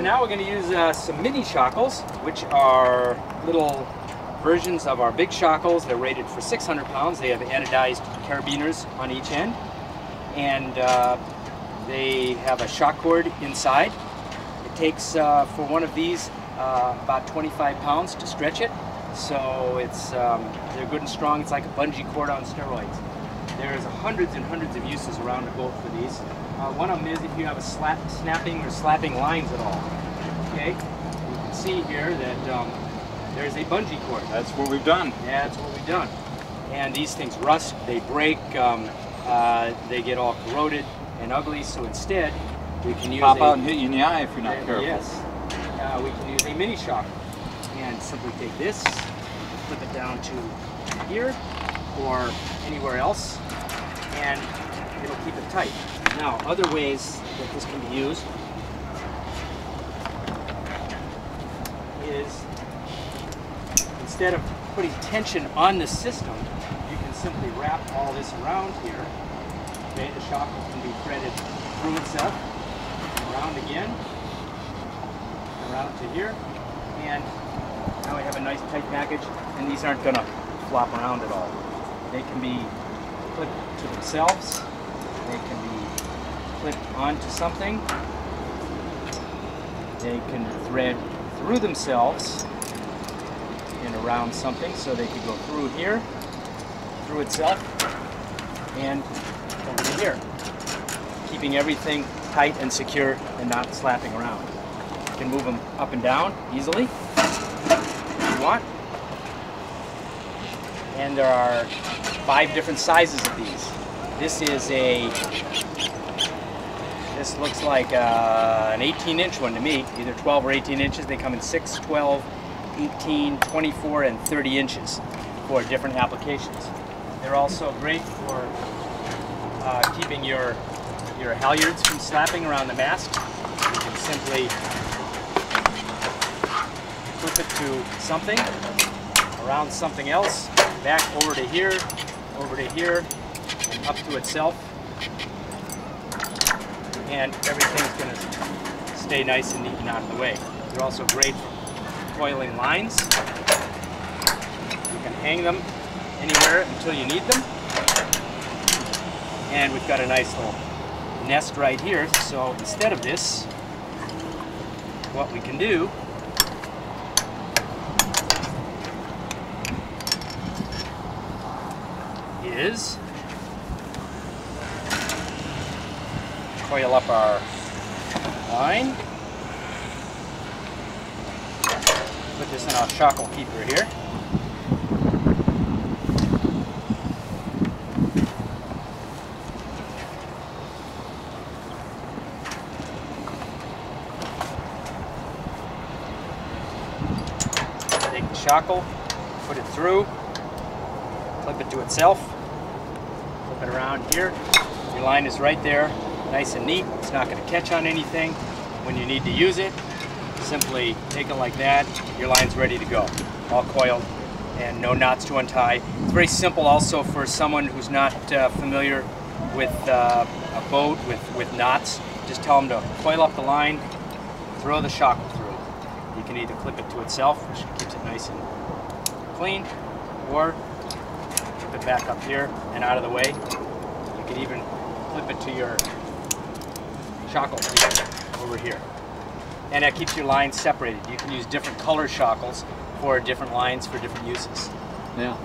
now we're going to use some MiniShockles, which are little versions of our big shockles. They're rated for 600 pounds. They have anodized carabiners on each end, and they have a shock cord inside. It takes, for one of these, about 25 pounds to stretch it. So it's they're good and strong. It's like a bungee cord on steroids. There's hundreds and hundreds of uses around the boat for these. One of them is if you have a snapping or slapping lines at all. Okay, you can see here that there's a bungee cord. That's what we've done. Yeah, that's what we've done. And these things rust, they break, they get all corroded and ugly. So instead, we can use pop out and hit you in the eye if you're not careful. Yes, we can use a MiniShockle and simply take this, flip it down to here or anywhere else, and it'll keep it tight. Now, other ways that this can be used is, instead of putting tension on the system, you can simply wrap all this around here. Okay, the shackle can be threaded through itself, around again, around to here, and now we have a nice tight package, and these aren't going to flop around at all. They can be clipped to themselves, they can be clipped onto something, they can thread through themselves and around something, so they could go through here, through itself, and over to here, keeping everything tight and secure and not slapping around. You can move them up and down easily if you want. And there are 5 different sizes of these. This looks like an 18-inch one to me, either 12 or 18 inches. They come in 6, 12, 18, 24, and 30 inches for different applications. They're also great for keeping your halyards from slapping around the mast. You can simply flip it to something, around something else, back over to here, and up to itself. And everything's going to stay nice and neat and out of the way. They're also great for coiling lines. You can hang them anywhere until you need them. And we've got a nice little nest right here. So instead of this, what we can do is coil up our line, put this in our shackle keeper here, take the shackle, put it through, clip it to itself, flip it around here. Your line is right there, nice and neat. It's not going to catch on anything. When you need to use it, simply take it like that. Your line's ready to go, all coiled and no knots to untie. It's very simple also for someone who's not familiar with a boat with knots. Just tell them to coil up the line, throw the shackle through. You can either clip it to itself, which keeps it nice and clean, or clip it back up here and out of the way. You can even clip it to your shackle over here. And that keeps your lines separated. You can use different color shackles for different lines for different uses. Yeah.